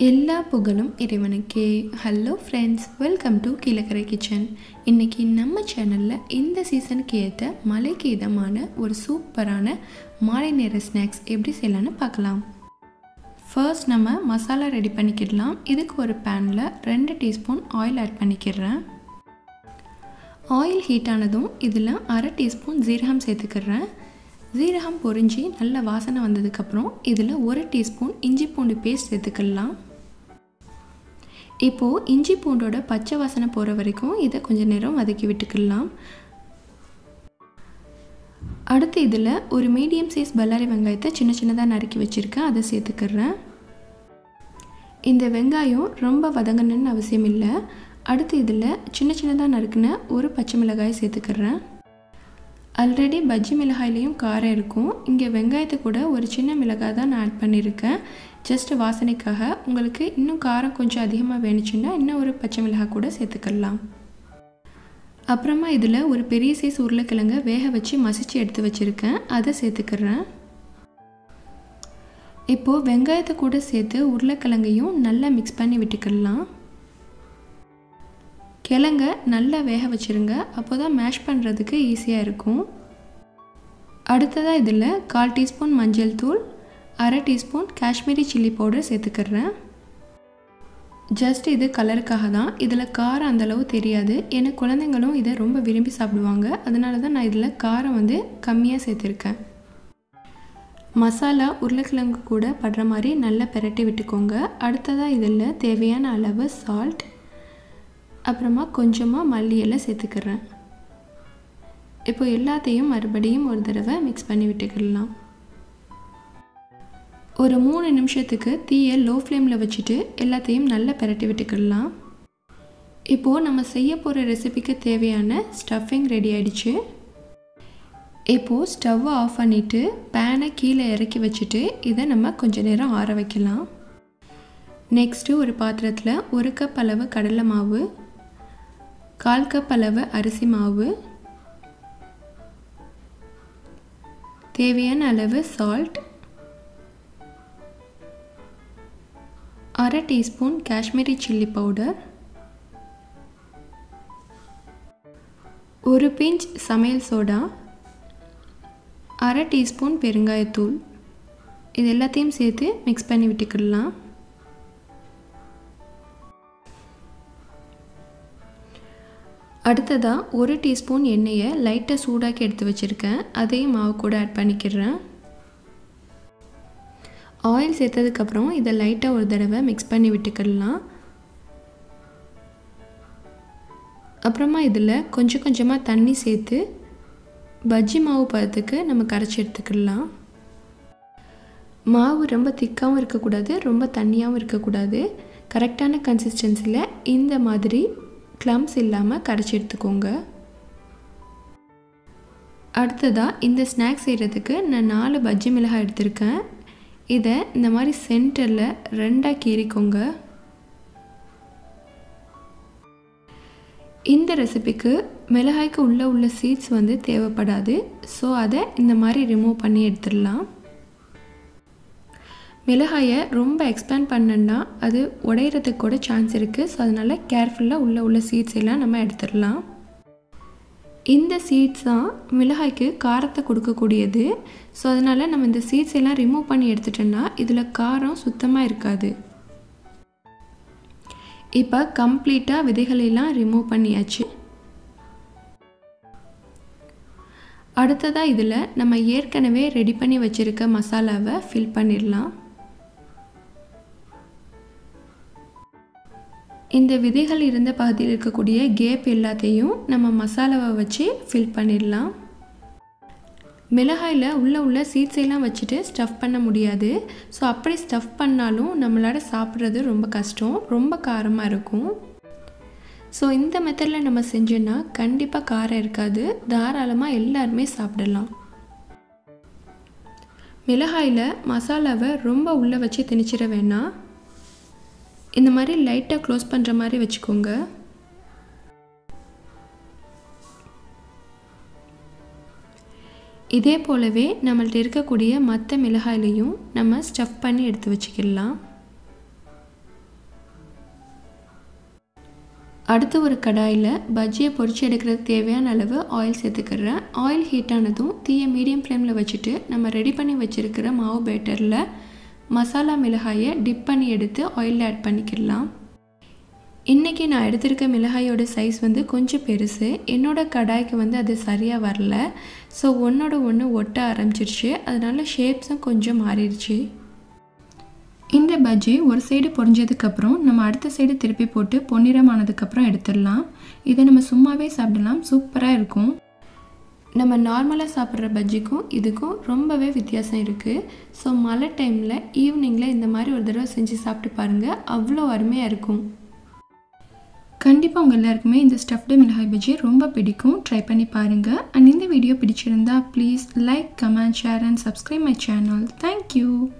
எல்லா புகழும் இறைவனுக்கே. Hello friends, welcome to Kilakarai kitchen. இன்றைக்கி நம்ம சேனலில் இந்த சீசனுக்கு ஏற்ற மழைக்கு இதமான ஒரு சூப்பரான மாலை நேர ஸ்நாக்ஸ் எப்படி செய்யலான்னு பார்க்கலாம். ஃபர்ஸ்ட் நம்ம மசாலா ரெடி பண்ணிக்கிடலாம். இதுக்கு ஒரு பேனில் 2 டீஸ்பூன் ஆயில் ஆட் பண்ணிக்கிறேன். ஆயில் ஹீட் ஆனதும் இதில் 1/2 டீஸ்பூன் ஜீரகம் சேர்த்துக்கிறேன். ஜீரகம் பொரிஞ்சு நல்ல வாசனை வந்ததுக்கப்புறம் இதில் 1 டீஸ்பூன் இஞ்சி பூண்டு பேஸ்ட் சேர்த்துக்கலாம். இப்போது இஞ்சி பூண்டோட பச்சை வாசனை போகிற வரைக்கும் இதை கொஞ்சம் நேரம் வதக்கி விட்டுக்கலாம். அடுத்து இதில் ஒரு மீடியம் சைஸ் பல்லாரி வெங்காயத்தை சின்ன சின்னதாக நறுக்கி வச்சுருக்கேன், அதை சேர்த்துக்கிறேன். இந்த வெங்காயம் ரொம்ப வதங்கணுன்னு அவசியம் இல்லை. அடுத்து இதில் சின்ன சின்னதாக நறுக்கின ஒரு பச்சை மிளகாய் சேர்த்துக்கிறேன். ஆல்ரெடி பஜ்ஜி மிளகாயிலையும் காரம் இருக்கும். இங்கே வெங்காயத்தை கூட ஒரு சின்ன மிளகாய் தான் நான் ஆட் பண்ணியிருக்கேன், ஜஸ்ட் வாசனைக்காக. உங்களுக்கு இன்னும் காரம் கொஞ்சம் அதிகமாக வேணுச்சுன்னா இன்னும் ஒரு பச்சை மிளகாய் கூட சேர்த்துக்கலாம். அப்புறமா இதில் ஒரு பெரிய சைஸ் உருளைக்கிழங்க வேக வச்சு மசிச்சு எடுத்து வச்சுருக்கேன், அதை சேர்த்துக்கிறேன். இப்போது வெங்காயத்தை கூட சேர்த்து உருளைக்கிழங்கையும் நல்லா மிக்ஸ் பண்ணி விட்டுக்கலாம். கிழங்க நல்லா வேக வச்சுருங்க, அப்போ தான் மேஷ் பண்ணுறதுக்கு ஈஸியாக இருக்கும். அடுத்ததாக இதில் 1/4 டீஸ்பூன் மஞ்சள் தூள், 1/2 டீஸ்பூன் காஷ்மீரி சில்லி பவுடர் சேர்த்துக்கிறேன். ஜஸ்ட் இது கலருக்காக தான், இதில் காரம் அந்தளவு தெரியாது. ஏன்னா குழந்தைங்களும் இதை ரொம்ப விரும்பி சாப்பிடுவாங்க, அதனால தான் நான் இதில் காரம் கம்மியாக சேர்த்துருக்கேன். மசாலா உருளைக்கிழங்கு கூட படுற மாதிரி நல்லா பிரட்டி விட்டுக்கோங்க. அடுத்ததாக இதில் தேவையான அளவு சால்ட், அப்புறமா கொஞ்சமாக மல்லி இலை சேர்த்துக்கிறேன். இப்போ எல்லாத்தையும் மறுபடியும் ஒரு தடவை மிக்ஸ் பண்ணி விட்டுக்கலாம். ஒரு 3 நிமிஷத்துக்கு தீயை லோ ஃப்ளேமில் வச்சுட்டு எல்லாத்தையும் நல்லா பிரட்டி விட்டுக்கலாம். இப்போது நம்ம செய்ய போகிற ரெசிபிக்கு தேவையான ஸ்டஃபிங் ரெடி ஆகிடுச்சு. இப்போது ஸ்டவ்வை ஆஃப் பண்ணிவிட்டு பேனை கீழே இறக்கி வச்சுட்டு இதை நம்ம கொஞ்சம் நேரம் ஆற வைக்கலாம். நெக்ஸ்ட்டு ஒரு பாத்திரத்தில் 1 கப் அளவு கடலை மாவு, 1/4 கப் அளவு அரிசி மாவு, தேவையான அளவு salt, 1/2 teaspoon Kashmiri chilli powder, 1 pinch சமையல் சோடா, 1/2 டீஸ்பூன் பெருங்காயத்தூள், இது எல்லாத்தையும் சேர்த்து மிக்ஸ் பண்ணி விட்டுக்கலாம். அடுத்ததாக 1 டீஸ்பூன் எண்ணெயை லைட்டாக சூடாக்கி எடுத்து வச்சுருக்கேன், அதையும் மாவு கூட ஆட் பண்ணிக்கிறேன். ஆயில் சேர்த்ததுக்கப்புறம் இதை லைட்டாக ஒரு தடவை மிக்ஸ் பண்ணி விட்டுக்கலாம். அப்புறமா இதில் கொஞ்சம் கொஞ்சமாக தண்ணி சேர்த்து பஜ்ஜி மாவு பதத்துக்கு நம்ம கரைச்சி எடுத்துக்கலாம். மாவு ரொம்ப திக்காகவும் இருக்கக்கூடாது, ரொம்ப தண்ணியாகவும் இருக்கக்கூடாது. கரெக்டான கன்சிஸ்டன்சியில் இந்த மாதிரி க்ளம்ஸ் இல்லாமல் கரைச்சி எடுத்துக்கோங்க. அடுத்ததாக இந்த ஸ்நாக்ஸ் செய்கிறதுக்கு நான் 4 பஜ்ஜி மிளகாய் எடுத்திருக்கேன். இதை இந்த மாதிரி சென்டரில் 2ஆக கீறிக்கோங்க. இந்த ரெசிபிக்கு மிளகாய்க்கு உள்ள சீட்ஸ் தேவைப்படாது, ஸோ அதை இந்த மாதிரி ரிமூவ் பண்ணி எடுத்துடலாம். மிளகாயை ரொம்ப எக்ஸ்பேண்ட் பண்ணோன்னா அது உடையிறதுக்கு கூட சான்ஸ் இருக்குது, ஸோ அதனால் கேர்ஃபுல்லாக உள்ள சீட்ஸ் எல்லாம் நம்ம எடுத்துடலாம். இந்த சீட்ஸ் தான் மிளகாய்க்கு காரத்தை கொடுக்கக்கூடியது, ஸோ அதனால் நம்ம இந்த சீட்ஸ் எல்லாம் ரிமூவ் பண்ணி எடுத்துட்டோன்னா இதில் காரம் சுத்தமாக இருக்காது. இப்போ கம்ப்ளீட்டாக விதைகளெல்லாம் ரிமூவ் பண்ணியாச்சு. அடுத்ததாக இதில் நம்ம ஏற்கனவே ரெடி பண்ணி வச்சுருக்க மசாலாவை ஃபில் பண்ணிடலாம். இந்த விதைகள் இருந்த பகுதியில் இருக்கக்கூடிய கேப் எல்லாத்தையும் நம்ம மசாலாவை வச்சு ஃபில் பண்ணிடலாம். மிளகாயில் உள்ள சீட்ஸ் எல்லாம் வச்சுட்டு ஸ்டஃப் பண்ண முடியாது, ஸோ அப்படி ஸ்டஃப் பண்ணாலும் நம்மளால் சாப்பிட்றது ரொம்ப கஷ்டம், ரொம்ப காரமாக இருக்கும். ஸோ இந்த மெத்தடில் நம்ம செஞ்சோன்னா கண்டிப்பாக காரம் இருக்காது, தாராளமாக எல்லாருமே சாப்பிடலாம். மிளகாயில் மசாலாவை ரொம்ப உள்ளே வச்சு திணிச்சிட வேணாம், இந்த மாதிரி லைட்டாக க்ளோஸ் பண்ணுற மாதிரி வச்சுக்கோங்க. இதே போலவே நம்மள்ட்ட இருக்கக்கூடிய மற்ற மிளகாயிலையும் நம்ம ஸ்டஃப் பண்ணி எடுத்து வச்சுக்கலாம். அடுத்து ஒரு கடாயில் பஜ்ஜியை பொரிச்சு எடுக்கிறதுக்கு தேவையான அளவு ஆயில் சேர்த்துக்கிறேன். ஆயில் ஹீட் ஆனதும் தீயை மீடியம் ஃப்ளேமில் வச்சுட்டு நம்ம ரெடி பண்ணி வச்சுருக்கிற மாவு பேட்டரில் மசாலா மிளகாயை டிப் பண்ணி எடுத்து ஆயிலில் ஆட் பண்ணிக்கிடலாம். இன்றைக்கி நான் எடுத்திருக்க மிளகாயோட சைஸ் வந்து கொஞ்சம் பெருசு. என்னோடய கடாய்க்கு அது சரியாக வரல. ஸோ ஒன்றோட ஒன்று ஒட்ட ஆரம்பிச்சிருச்சு. அதனால ஷேப்ஸும் கொஞ்சம் மாறிடுச்சு. இந்த பஜ்ஜி ஒரு சைடு பொரிஞ்சதுக்கப்புறம் நம்ம அடுத்த சைடு திருப்பி போட்டு பொன்னிறமானதுக்கப்புறம் எடுத்துடலாம். இதை நம்ம சும்மாவே சாப்பிடலாம். சூப்பராக இருக்கும். நம்ம நார்மலாக சாப்பிட்ற பஜ்ஜிக்கும் இதுக்கும் ரொம்பவே வித்தியாசம் இருக்குது. ஸோ மழை டைமில் ஈவினிங்கில் இந்த மாதிரி ஒரு தடவை செஞ்சு சாப்பிட்டு பாருங்கள். அவ்வளோ அருமையாக இருக்கும். கண்டிப்பாக உங்கள் எல்லாருக்குமே இந்த ஸ்டஃப்டு மிளகாய் பஜ்ஜி ரொம்ப பிடிக்கும். ட்ரை பண்ணி பாருங்கள். அண்ட் இந்த வீடியோ பிடிச்சிருந்தா please like, comment, share and subscribe my channel. Thank you.